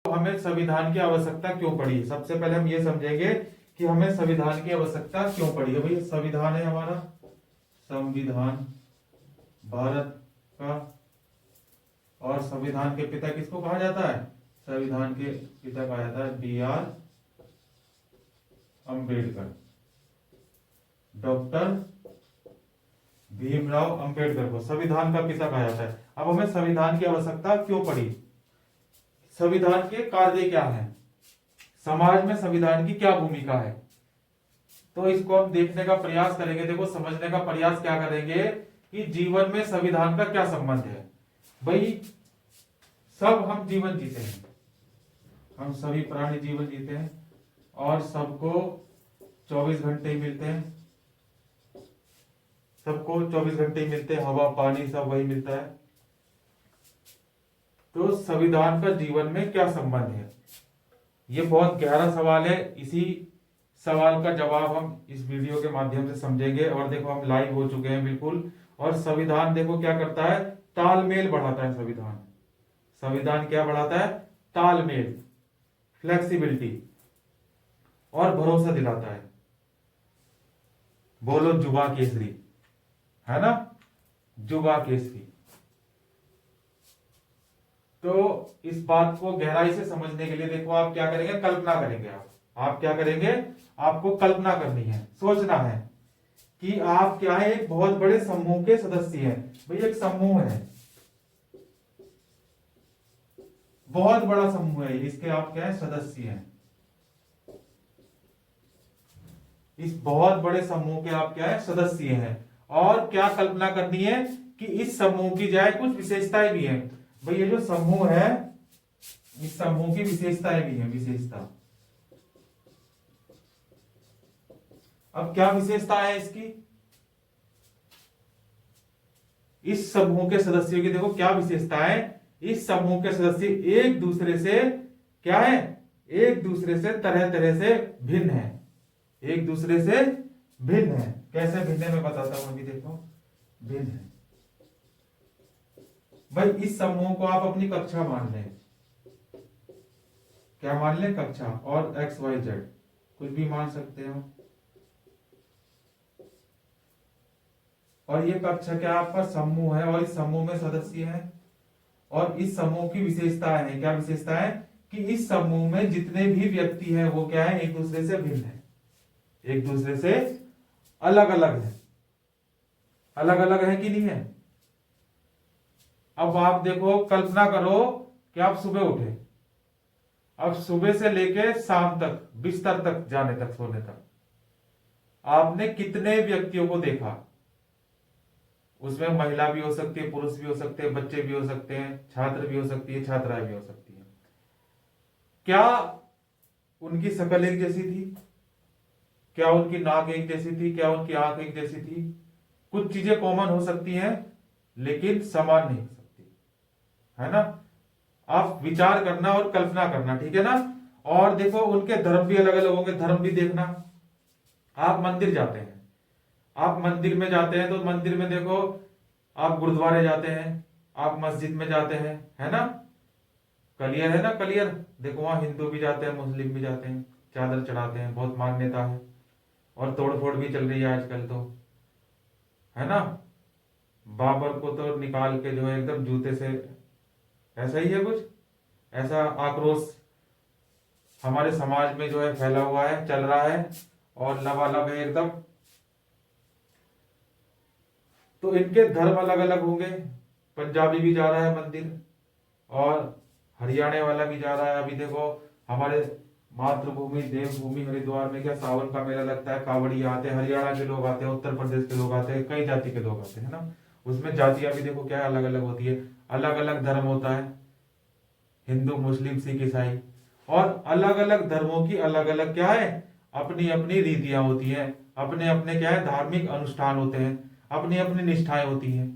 हमें संविधान की आवश्यकता क्यों पड़ी। सबसे पहले हम ये समझेंगे कि हमें संविधान की आवश्यकता क्यों पड़ी है। भाई संविधान है हमारा, संविधान भारत का, और संविधान के पिता किसको कहा जाता है? संविधान के पिता कहा जाता है B.R. अम्बेडकर, डॉक्टर भीमराव अंबेडकर को संविधान का पिता कहा जाता है। अब हमें संविधान की आवश्यकता क्यों पड़ी, संविधान के कार्य क्या हैं, समाज में संविधान की क्या भूमिका है, तो इसको हम देखने का प्रयास करेंगे। देखो समझने का प्रयास क्या करेंगे कि जीवन में संविधान का क्या संबंध है। भाई सब हम जीवन जीते हैं, हम सभी प्राणी जीवन जीते हैं और सबको 24 घंटे ही मिलते हैं, सबको 24 घंटे ही मिलते हैं, हवा पानी सब वही मिलता है। तो संविधान का जीवन में क्या संबंध है, ये बहुत गहरा सवाल है। इसी सवाल का जवाब हम इस वीडियो के माध्यम से समझेंगे। और देखो हम लाइव हो चुके हैं बिल्कुल। और संविधान देखो क्या करता है, तालमेल बढ़ाता है। संविधान संविधान क्या बढ़ाता है? तालमेल, फ्लेक्सिबिलिटी और भरोसा दिलाता है। बोलो जुबा केसरी, है ना, जुबा केसरी। तो इस बात को गहराई से समझने के लिए देखो आप क्या करेंगे, कल्पना करेंगे। आप क्या करेंगे, आपको कल्पना करनी है, सोचना है कि आप क्या है, एक बहुत बड़े समूह के सदस्य हैं। भाई एक समूह है, बहुत बड़ा समूह है, इसके आप क्या है, सदस्य हैं। इस बहुत बड़े समूह के आप क्या है, सदस्य हैं। और क्या कल्पना करनी है कि इस समूह की जाए कुछ विशेषताएं भी हैं। भाई ये जो समूह है, इस समूह की विशेषताएं भी हैं, विशेषता। अब क्या विशेषता है इसकी, इस समूह के सदस्यों की देखो क्या विशेषता है। इस समूह के सदस्य एक दूसरे से क्या है, एक दूसरे से तरह तरह से भिन्न है, एक दूसरे से भिन्न है। कैसे भिन्न है मैं बताता हूं, अभी देखो भिन्न है। भाई इस समूह को आप अपनी कक्षा मान लें, क्या मान लें, कक्षा, और XYZ कुछ भी मान सकते हो। और ये कक्षा क्या आपका समूह है, और इस समूह में सदस्य हैं। और इस समूह की विशेषताएं हैं, क्या विशेषता है कि इस समूह में जितने भी व्यक्ति हैं वो क्या है, एक दूसरे से भिन्न है, एक दूसरे से अलग अलग है। अलग अलग है कि नहीं है। अब आप देखो, कल्पना करो कि आप सुबह उठे, अब सुबह से लेके शाम तक, बिस्तर तक जाने तक, सोने तक, आपने कितने व्यक्तियों को देखा। उसमें महिला भी हो सकती है, पुरुष भी हो सकते हैं, बच्चे भी हो सकते हैं, छात्र भी हो सकती है, छात्राएं भी हो सकती है। क्या उनकी शक्ल एक जैसी थी, क्या उनकी नाक एक जैसी थी, क्या उनकी आंख एक जैसी थी। कुछ चीजें कॉमन हो सकती हैं लेकिन समान नहीं हो सकती, है ना। आप विचार करना और कल्पना करना, ठीक है ना। और देखो उनके धर्म भी अलग अलग होंगे, धर्म भी देखना। आप मंदिर जाते हैं, आप मंदिर में जाते हैं तो मंदिर में देखो, आप गुरुद्वारे जाते हैं, आप मस्जिद में जाते हैं, है ना। कलियर है ना, कलियर, देखो वहां हिंदू भी जाते हैं, मुस्लिम भी जाते हैं, चादर चढ़ाते हैं, बहुत मान्यता है। और तोड़ फोड़ भी चल रही है आजकल तो, है ना। बाबर को तो निकाल के जो है एकदम जूते से, ऐसा ही है कुछ, ऐसा आक्रोश हमारे समाज में जो है फैला हुआ है, चल रहा है और लबालब है एकदम। तो इनके धर्म अलग अलग होंगे। पंजाबी भी जा रहा है मंदिर और हरियाणा वाला भी जा रहा है। अभी देखो हमारे मातृभूमि देवभूमि हरिद्वार में क्या सावन का मेला लगता है, कांवड़िया आते हैं, हरियाणा के लोग आते हैं, उत्तर प्रदेश के लोग आते हैं, कई जाति के लोग आते हैं ना। उसमें जातियां भी देखो क्या अलग अलग होती है, अलग अलग धर्म होता है, हिंदू मुस्लिम सिख ईसाई। और अलग अलग धर्मों की अलग अलग क्या है, अपनी अपनी रीतियां होती हैं, अपने अपने क्या है, धार्मिक अनुष्ठान होते हैं, अपनी अपनी निष्ठाएं होती हैं।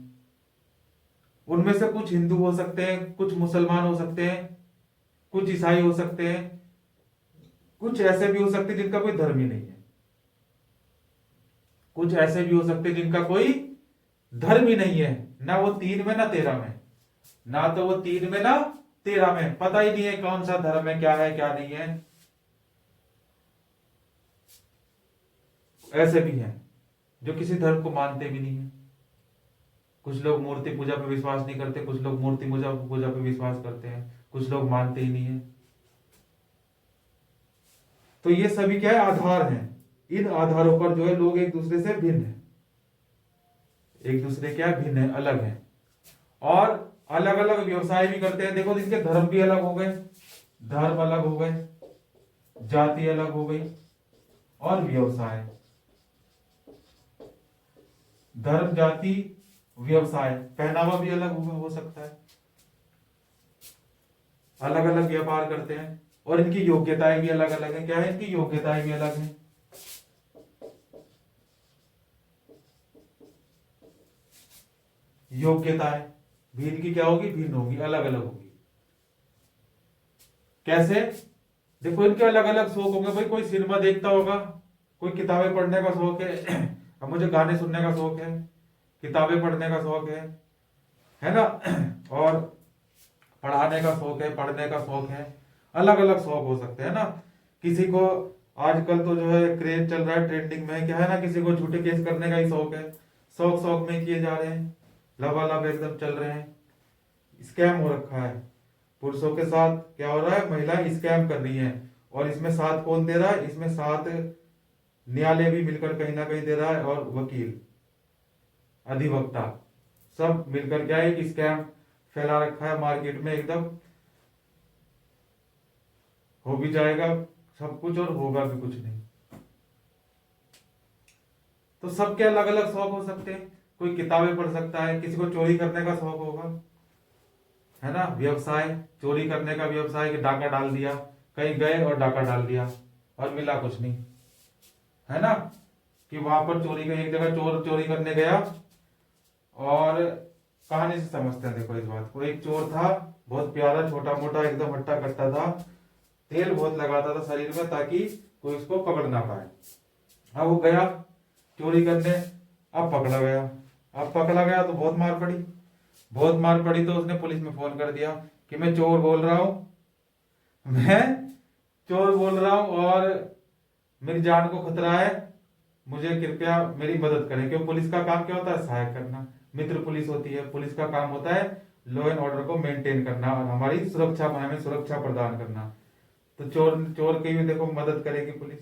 उनमें से कुछ हिंदू हो सकते हैं, कुछ मुसलमान हो सकते हैं, कुछ ईसाई हो सकते हैं, कुछ ऐसे भी हो सकते हैं जिनका कोई धर्म ही नहीं है, कुछ ऐसे भी हो सकते हैं जिनका कोई धर्म ही नहीं है, ना वो 3 में ना 13 में, ना तो वो 3 में ना 13 में पता ही नहीं है कौन सा धर्म है, क्या है क्या नहीं है। ऐसे भी हैं जो किसी धर्म को मानते भी नहीं है। कुछ लोग मूर्ति पूजा पे विश्वास नहीं करते, कुछ लोग मूर्ति पूजा पे विश्वास करते हैं, कुछ लोग मानते ही नहीं है। तो ये सभी क्या है, आधार हैं। इन आधारों पर जो है लोग एक दूसरे से भिन्न है, एक दूसरे क्या भिन्न है, अलग है, और अलग अलग व्यवसाय भी करते हैं। देखो इनके धर्म भी अलग हो गए, धर्म अलग हो गए, जाति अलग हो गई, और व्यवसाय, धर्म जाति व्यवसाय, पहनावा भी अलग हो सकता है, अलग अलग व्यापार करते हैं, और इनकी योग्यताएं भी अलग अलग है। क्या है, इनकी योग्यताएं भी अलग है। योग्यताएं भी इनकी क्या होगी, भिन्न होगी, अलग अलग होगी। कैसे, देखो इनके अलग अलग शौक होंगे। भाई कोई सिनेमा देखता होगा, कोई किताबें पढ़ने का शौक है अब मुझे गाने सुनने का शौक है, किताबें पढ़ने का शौक है ना, और पढ़ाने का शौक है, पढ़ने का शौक है। अलग अलग शौक हो सकते हैं ना। किसी को आजकल तो जो है क्रेज चल रहा है, ट्रेंडिंग में क्या है ना, किसी को झूठे केस करने का ही शौक है, शौक शौक में किए जा रहे हैं, लबालब एकदम चल रहे हैं। स्कैम हो रखा है, पुरुषों के साथ क्या हो रहा है, महिलाएं स्कैम कर रही हैं। और इसमें साथ कौन दे रहा है, इसमें साथ न्यायालय भी मिलकर कहीं ना कहीं दे रहा है, और वकील, अधिवक्ता, सब मिलकर क्या है, एक स्कैम फैला रखा है मार्केट में एकदम। हो भी जाएगा सब कुछ और होगा भी कुछ नहीं। तो सबके अलग अलग शौक हो सकते हैं। कोई किताबें पढ़ सकता है, किसी को चोरी करने का शौक होगा, है ना, व्यवसाय, चोरी करने का व्यवसाय, कि डाका डाल दिया, कहीं गए और डाका डाल दिया और मिला कुछ नहीं, है ना, कि वहां पर चोरी का, एक जगह चोर चोरी करने गया, और कहानी से समझते हैं देखो इस बात को। एक चोर था, बहुत प्यारा, छोटा मोटा, एकदम हट्टा कट्टा था, तेल बहुत लगाता था शरीर में ताकि कोई उसको पकड़ ना पाए। अब वो गया चोरी करने, अब पकड़ा गया। अब पकड़ा गया तो बहुत मार पड़ी, बहुत मार पड़ी, तो उसने पुलिस में फोन कर दिया कि मैं चोर बोल रहा हूं, मैं चोर बोल रहा हूं और मेरी जान को खतरा है, मुझे कृपया मेरी मदद करें। क्योंकि पुलिस का काम क्या होता है, सहायक करना, मित्र पुलिस होती है। पुलिस का काम होता है लॉ एंड ऑर्डर को मेंटेन करना और हमारी सुरक्षा, हमें सुरक्षा प्रदान करना। तो चोर चोर की भी देखो मदद करेगी पुलिस।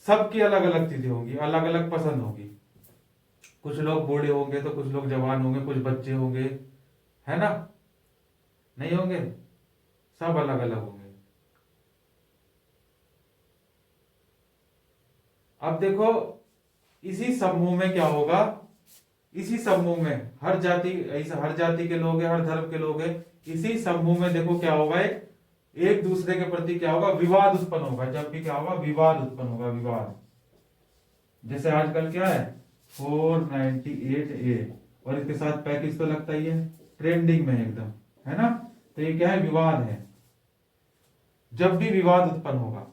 सबकी अलग अलग चीजें होंगी, अलग अलग पसंद होगी। कुछ लोग बूढ़े होंगे तो कुछ लोग जवान होंगे, कुछ बच्चे होंगे, है ना, नहीं होंगे, सब अलग अलग होंगे। अब देखो इसी समूह में क्या होगा, इसी समूह में हर जाति, ऐसा हर जाति के लोग हैं, हर धर्म के लोग हैं, इसी समूह में देखो क्या होगा, एक दूसरे के प्रति क्या होगा, विवाद उत्पन्न होगा। जब भी क्या होगा, विवाद उत्पन्न होगा, विवाद। जैसे आजकल क्या है 498A, और इसके साथ पैकेज तो लगता ही है, ट्रेंडिंग में एकदम, है ना। तो ये क्या है, विवाद है। जब भी विवाद उत्पन्न होगा,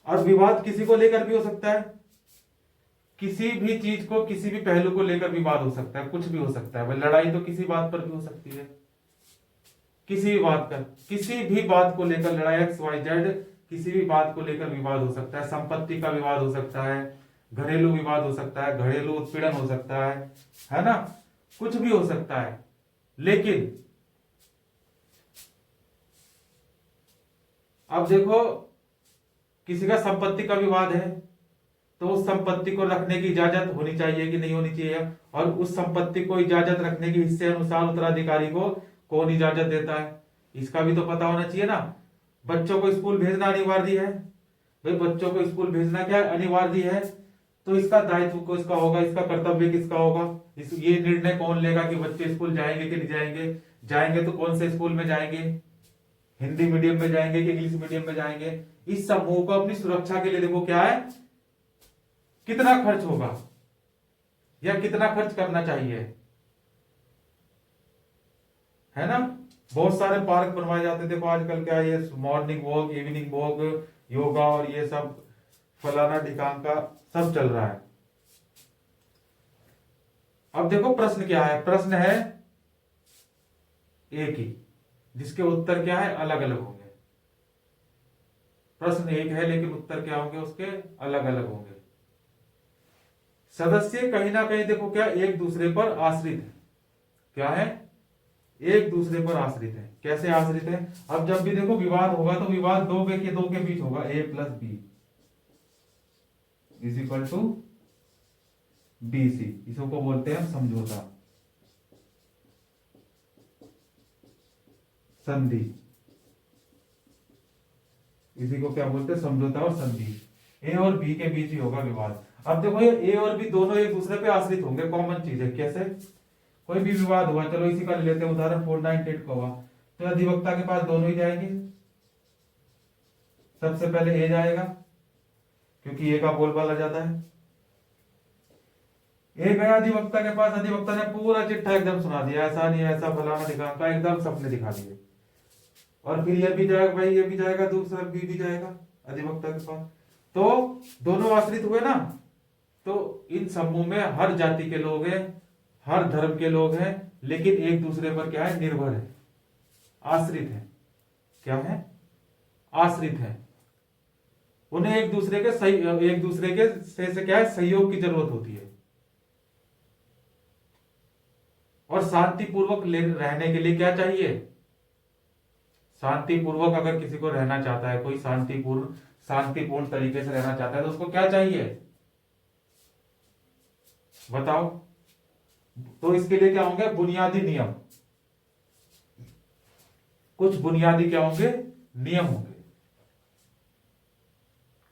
और विवाद किसी को लेकर भी हो सकता है, किसी भी चीज को, किसी भी पहलू को लेकर विवाद हो सकता है, कुछ भी हो सकता है। लड़ाई तो किसी बात पर भी हो सकती है, किसी भी बात का, किसी भी बात को लेकर लड़ाई, XYZ, किसी भी बात को लेकर विवाद हो सकता है। संपत्ति का विवाद हो सकता है, घरेलू विवाद हो सकता है, घरेलू उत्पीड़न हो सकता है ना, कुछ भी हो सकता है। लेकिन अब देखो किसी का संपत्ति का विवाद है, तो उस संपत्ति को रखने की इजाजत होनी चाहिए कि नहीं होनी चाहिए, और उस संपत्ति को इजाजत रखने के हिस्से अनुसार उत्तराधिकारी को कौन इजाजत देता है, इसका भी तो पता होना चाहिए ना। बच्चों को स्कूल भेजना अनिवार्य है, भाई बच्चों को स्कूल भेजना क्या अनिवार्य है, तो इसका दायित्व किसका होगा, इसका कर्तव्य किसका होगा, ये निर्णय कौन लेगा कि बच्चे स्कूल जाएंगे कि नहीं जाएंगे, जाएंगे तो कौन से स्कूल में जाएंगे, हिंदी मीडियम में जाएंगे कि इंग्लिश मीडियम में जाएंगे। इस समूह को अपनी सुरक्षा के लिए देखो क्या है, कितना खर्च होगा या कितना खर्च करना चाहिए, है ना। बहुत सारे पार्क बनवाए जाते हैं, देखो आजकल क्या ये morning walk, evening walk, yoga और ये सब फलाना ढिकान का सब चल रहा है। अब देखो प्रश्न क्या है, प्रश्न है एक ही, जिसके उत्तर क्या है, अलग अलग होंगे। प्रश्न एक है लेकिन उत्तर क्या होंगे उसके, अलग अलग होंगे। सदस्य कहीं ना कहीं देखो क्या एक दूसरे पर आश्रित है। क्या है, एक दूसरे पर आश्रित है। कैसे आश्रित है, अब जब भी देखो विवाद होगा तो विवाद दो के बीच होगा, A plus B is equal to B C. इसको बोलते हैं समझौता, संधि। इसी को क्या बोलते हैं, समझौता और संधि। ए और बी के बीच ही होगा विवाद। अब देखो ये ए और बी दोनों एक दूसरे पे आश्रित होंगे, कॉमन चीज है। कैसे, कोई भी विवाद हुआ, चलो इसी का ले लेते हैं उदाहरण, 498 का हुआ, तो अधिवक्ता के पास दोनों ही जाएंगे। सबसे पहले ए जाएगा क्योंकि ए का बोलबाला ज्यादा है। ए गया अधिवक्ता के पास, अधिवक्ता ने पूरा चिट्ठा एकदम सुना दिया, ऐसा नहीं ऐसा फलाना दिखाना, एकदम सपने दिखा दिए। और फिर ये भी जाएगा भाई, ये भी जाएगा, दूसरा बी भी जाएगा अधिवक्ता के पास। तो दोनों आश्रित हुए ना। तो इन समूह में हर जाति के लोग हैं, हर धर्म के लोग हैं, लेकिन एक दूसरे पर क्या है, निर्भर है, आश्रित है। क्या है, आश्रित है। उन्हें एक दूसरे के से क्या है, सहयोग की जरूरत होती है। और शांतिपूर्वक रहने के लिए क्या चाहिए, शांतिपूर्वक अगर किसी को रहना चाहता है, कोई शांतिपूर्ण तरीके से रहना चाहता है, तो उसको क्या चाहिए बताओ। तो इसके लिए क्या होंगे, बुनियादी नियम। कुछ बुनियादी क्या होंगे, नियम होंगे।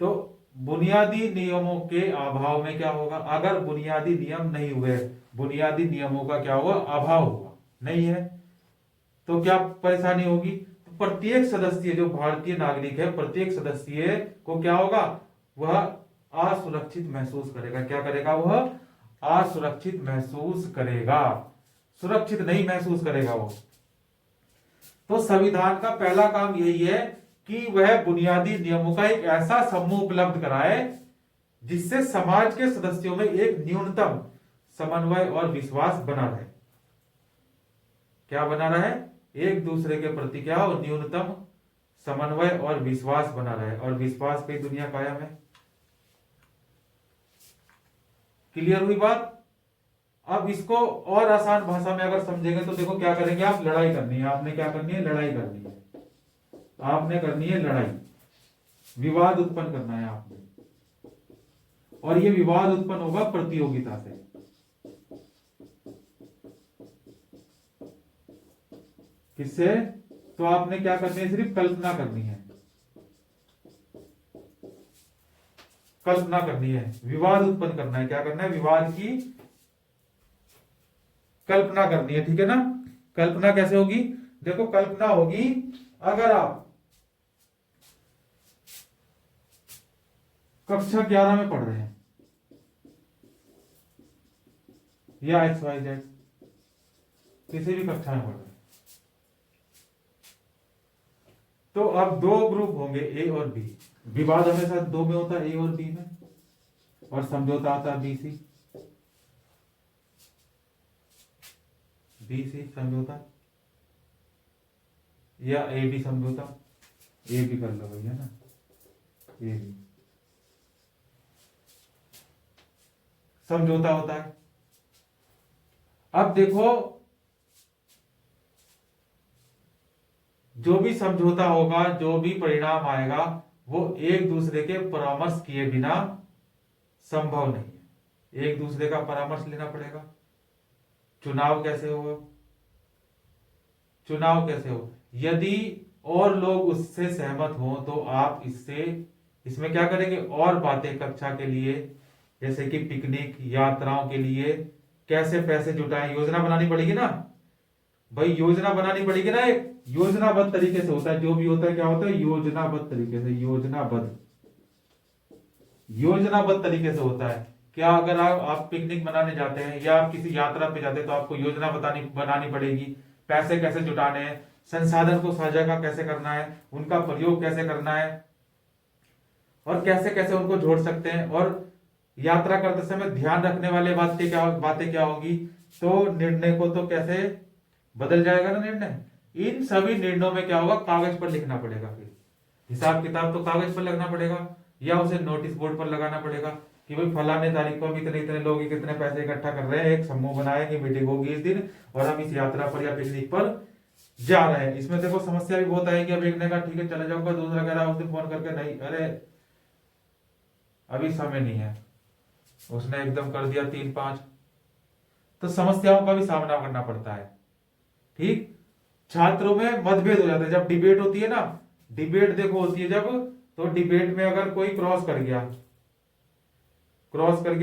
तो बुनियादी नियमों के अभाव में क्या होगा, अगर बुनियादी नियम नहीं हुए, बुनियादी नियमों का क्या होगा, अभाव होगा, नहीं है, तो क्या परेशानी होगी। तो प्रत्येक सदस्य जो भारतीय नागरिक है, प्रत्येक सदस्य को क्या होगा, वह असुरक्षित महसूस करेगा। क्या करेगा, वह असुरक्षित महसूस करेगा, सुरक्षित नहीं महसूस करेगा वो। तो संविधान का पहला काम यही है कि वह बुनियादी नियमों का एक ऐसा समूह उपलब्ध कराए जिससे समाज के सदस्यों में एक न्यूनतम समन्वय और विश्वास बना रहे। क्या बना रहे, एक दूसरे के प्रति क्या हो, न्यूनतम समन्वय और विश्वास बना रहे। और विश्वास पे दुनिया कायम है। क्लियर हुई बात। अब इसको और आसान भाषा में अगर समझेंगे तो देखो क्या करेंगे आप, लड़ाई करनी है आपने, क्या करनी है, लड़ाई करनी है आपने, करनी है लड़ाई, विवाद उत्पन्न करना है आपने। और ये विवाद उत्पन्न होगा प्रतियोगिता से। किससे, तो आपने क्या करनी है, सिर्फ कल्पना करनी है, कल्पना करनी है, विवाद उत्पन्न करना है। क्या करना है, विवाद की कल्पना करनी है, ठीक है ना। कल्पना कैसे होगी, देखो कल्पना होगी अगर आप कक्षा 11 में पढ़ रहे हैं या XYZ किसी भी कक्षा में पढ़ रहे हैं, तो अब दो ग्रुप होंगे ए और बी। विवाद हमेशा दो में होता है, ए और बी में, और समझौता आता है बी सी, बी सी समझौता या ए बी समझौता। ए भी कर लो भैया ना, ए बी समझौता होता है। अब देखो जो भी समझौता होगा, जो भी परिणाम आएगा, वो एक दूसरे के परामर्श किए बिना संभव नहीं है। एक दूसरे का परामर्श लेना पड़ेगा। चुनाव कैसे हो, चुनाव कैसे हो, यदि और लोग उससे सहमत हो तो आप इसमें क्या करेंगे, और बातें कक्षा के लिए, जैसे कि पिकनिक, यात्राओं के लिए कैसे पैसे जुटाएं, योजना बनानी पड़ेगी ना भाई, योजना बनानी पड़ेगी ना। एक योजनाबद्ध तरीके से होता है, जो भी होता है क्या होता है, योजनाबद्ध तरीके से, योजनाबद्ध तरीके से होता है। क्या अगर आप पिकनिक मनाने जाते हैं या आप किसी यात्रा पे जाते हैं तो आपको योजना बनानी पड़ेगी, पैसे कैसे जुटाने हैं, संसाधन को साझा का कैसे करना है, उनका प्रयोग कैसे करना है, और कैसे कैसे उनको जोड़ सकते हैं। और यात्रा करते समय ध्यान रखने वाले बातें क्या होगी, तो निर्णय को तो कैसे बदल जाएगा ना निर्णय, इन सभी निर्णयों में क्या होगा, कागज पर लिखना पड़ेगा। फिर हिसाब किताब तो कागज पर लगना पड़ेगा, या उसे नोटिस बोर्ड पर लगाना पड़ेगा कि भाई फलाने तारीख को हम इतने इतने लोग कितने पैसे इकट्ठा कर रहे हैं, एक समूह बनाएंगे, मीटिंग होगी इस दिन, और हम इस यात्रा पर या पिकनिक पर जा रहे हैं। इसमें देखो समस्या भी बहुत आएगी। अब एक ने कहा ठीक है चले जाऊंगा, दूसरा कह रहा है उस दिन फोन करके नहीं, अरे अभी समय नहीं है, उसने एकदम कर दिया 3-5, तो समस्याओं का भी सामना करना पड़ता है। ठीक, छात्रों में मतभेद हो जाता है जब डिबेट होती है ना। डिबेट देखो होती है जब, तो डिबेट में अगर कोई क्रॉस कर गया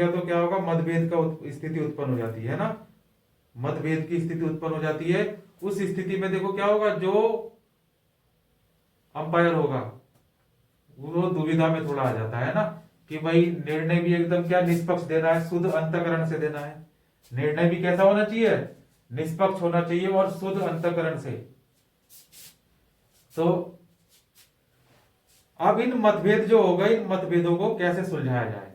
तो क्या होगा, मतभेद का स्थिति उत्पन्न हो जाती है ना, मतभेद की स्थिति उत्पन्न हो जाती है। उस स्थिति में देखो क्या होगा, जो अंपायर होगा वो दुविधा में थोड़ा आ जाता है ना, कि भाई निर्णय भी एकदम क्या निष्पक्ष देना है, शुद्ध अंतःकरण से देना है। निर्णय भी कैसा होना चाहिए, निष्पक्ष होना चाहिए और शुद्ध अंतःकरण से। तो अब इन मतभेद जो हो गए, इन मतभेदों को कैसे सुलझाया जाए,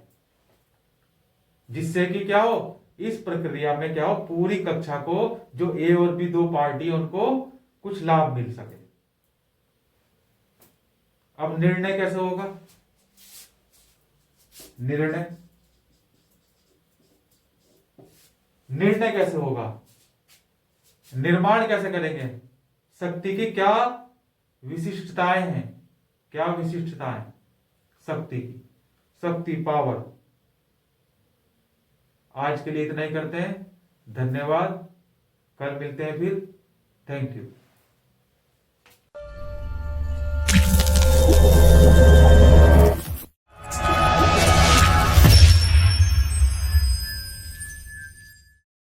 जिससे कि क्या हो, इस प्रक्रिया में क्या हो, पूरी कक्षा को जो ए और बी दो पार्टी उनको कुछ लाभ मिल सके। अब निर्णय कैसे होगा, निर्णय कैसे होगा, निर्माण कैसे करेंगे, शक्ति की क्या विशिष्टताएं हैं, क्या विशिष्टताएं शक्ति की, शक्ति पावर। आज के लिए इतना ही करते हैं, धन्यवाद, कल मिलते हैं फिर, थैंक यू।